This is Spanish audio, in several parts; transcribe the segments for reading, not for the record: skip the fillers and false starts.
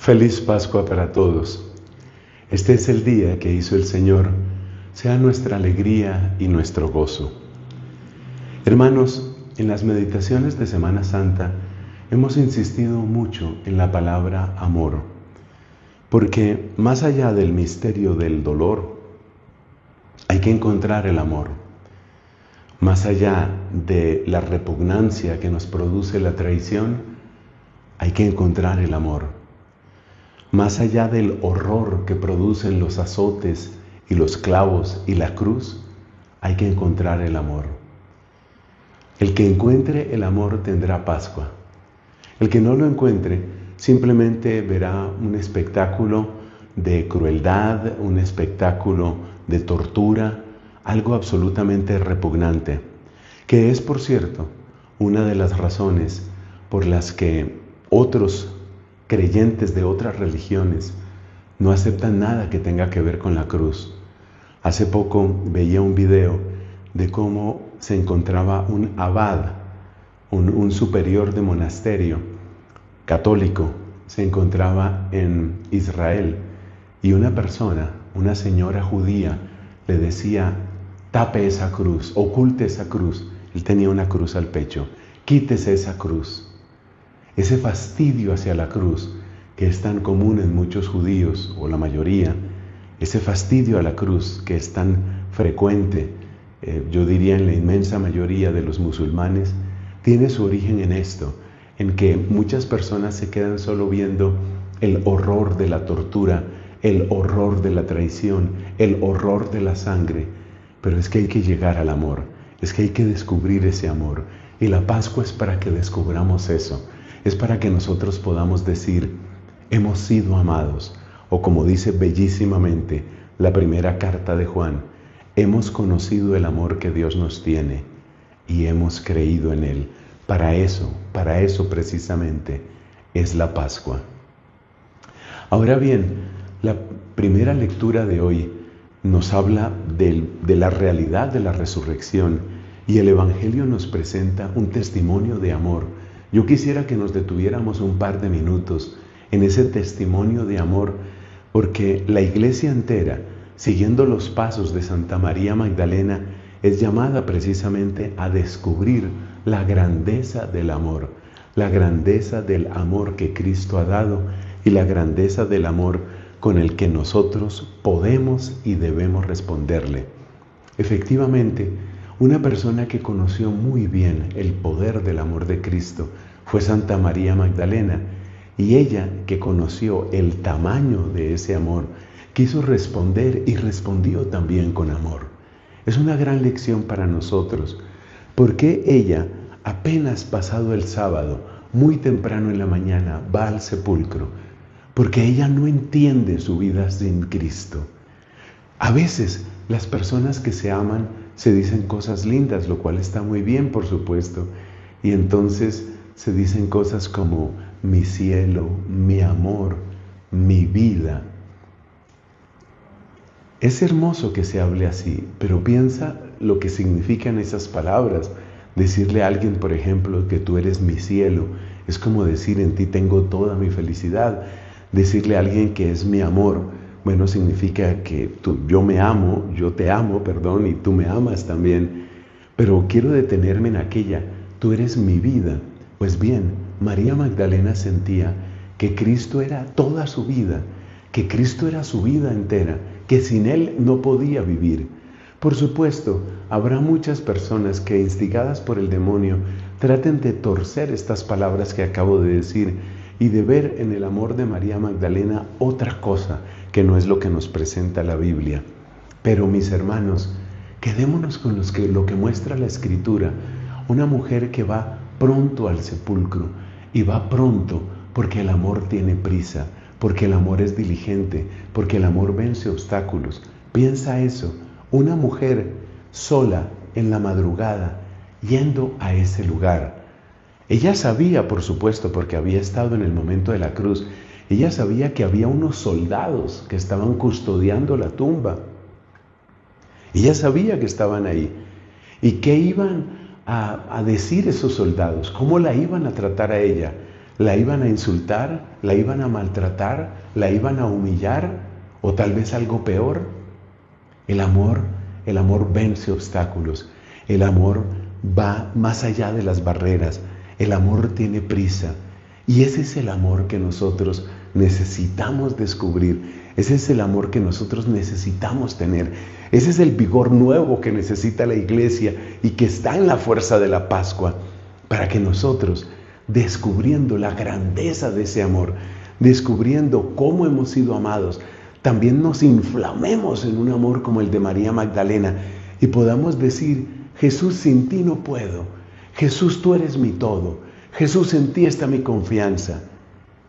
Feliz Pascua para todos. Este es el día que hizo el Señor, sea nuestra alegría y nuestro gozo. Hermanos, en las meditaciones de Semana Santa hemos insistido mucho en la palabra amor, porque más allá del misterio del dolor, hay que encontrar el amor. Más allá de la repugnancia que nos produce la traición, hay que encontrar el amor. Más allá del horror que producen los azotes y los clavos y la cruz, hay que encontrar el amor. El que encuentre el amor tendrá Pascua. El que no lo encuentre simplemente verá un espectáculo de crueldad, un espectáculo de tortura, algo absolutamente repugnante, que es, por cierto, una de las razones por las que otros creyentes de otras religiones no aceptan nada que tenga que ver con la cruz. Hace poco veía un video de cómo se encontraba un abad, un superior de monasterio católico, se encontraba en Israel y una persona, una señora judía, le decía: tape esa cruz, oculte esa cruz. Él tenía una cruz al pecho, quítese esa cruz. Ese fastidio hacia la cruz, que es tan común en muchos judíos, o la mayoría, ese fastidio a la cruz que es tan frecuente, yo diría en la inmensa mayoría de los musulmanes, tiene su origen en esto, en que muchas personas se quedan solo viendo el horror de la tortura, el horror de la traición, el horror de la sangre, pero es que hay que llegar al amor, es que hay que descubrir ese amor, y la Pascua es para que descubramos eso. Es para que nosotros podamos decir: hemos sido amados, o como dice bellísimamente la primera carta de Juan, hemos conocido el amor que Dios nos tiene y hemos creído en Él. Para eso precisamente es la Pascua. Ahora bien, la primera lectura de hoy nos habla de la realidad de la resurrección, y el Evangelio nos presenta un testimonio de amor. Yo quisiera que nos detuviéramos un par de minutos en ese testimonio de amor, porque la iglesia entera, siguiendo los pasos de Santa María Magdalena, es llamada precisamente a descubrir la grandeza del amor, la grandeza del amor que Cristo ha dado y la grandeza del amor con el que nosotros podemos y debemos responderle. Efectivamente, una persona que conoció muy bien el poder del amor de Cristo fue Santa María Magdalena, y ella, que conoció el tamaño de ese amor, quiso responder y respondió también con amor. Es una gran lección para nosotros. ¿Por qué ella, apenas pasado el sábado, muy temprano en la mañana, va al sepulcro? Porque ella no entiende su vida sin Cristo. A veces las personas que se aman se dicen cosas lindas, lo cual está muy bien, por supuesto, y entonces se dicen cosas como mi cielo, mi amor, mi vida. Es hermoso que se hable así, pero piensa lo que significan esas palabras. Decirle a alguien, por ejemplo, que tú eres mi cielo, es como decir: en ti tengo toda mi felicidad. Decirle a alguien que es mi amor, bueno, significa que yo me amo, yo te amo, perdón, y tú me amas también. Pero quiero detenerme en aquella: tú eres mi vida. Pues bien, María Magdalena sentía que Cristo era toda su vida, que Cristo era su vida entera, que sin Él no podía vivir. Por supuesto, habrá muchas personas que, instigadas por el demonio, traten de torcer estas palabras que acabo de decir y de ver en el amor de María Magdalena otra cosa que no es lo que nos presenta la Biblia. Pero, mis hermanos, quedémonos con lo que muestra la Escritura. Una mujer que va pronto al sepulcro, y va pronto porque el amor tiene prisa, porque el amor es diligente, porque el amor vence obstáculos. Piensa eso, una mujer sola en la madrugada yendo a ese lugar. Ella sabía, por supuesto, porque había estado en el momento de la cruz, ella sabía que había unos soldados que estaban custodiando la tumba. Ella sabía que estaban ahí. ¿Y qué iban a decir esos soldados? ¿Cómo la iban a tratar a ella? ¿La iban a insultar? ¿La iban a maltratar? ¿La iban a humillar? ¿O tal vez algo peor? El amor vence obstáculos. El amor va más allá de las barreras. El amor tiene prisa. Y ese es el amor que nosotros necesitamos descubrir. Ese es el amor que nosotros necesitamos tener. Ese es el vigor nuevo que necesita la iglesia y que está en la fuerza de la Pascua, para que nosotros, descubriendo la grandeza de ese amor, descubriendo cómo hemos sido amados, también nos inflamemos en un amor como el de María Magdalena y podamos decir: Jesús, sin ti no puedo. Jesús, tú eres mi todo. Jesús, en ti está mi confianza.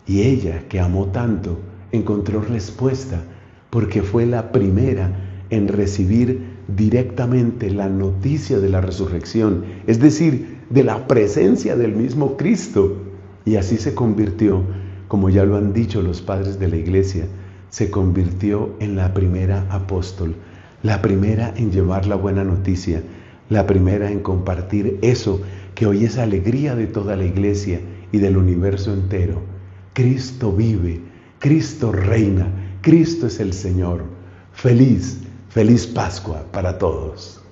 Y ella, que amó tanto, encontró respuesta, porque fue la primera en recibir directamente la noticia de la resurrección, es decir, de la presencia del mismo Cristo. Y así se convirtió, como ya lo han dicho los padres de la iglesia, se convirtió en la primera apóstol, la primera en llevar la buena noticia, la primera en compartir eso que hoy es alegría de toda la iglesia y del universo entero. Cristo vive, Cristo reina, Cristo es el Señor. Feliz Pascua para todos.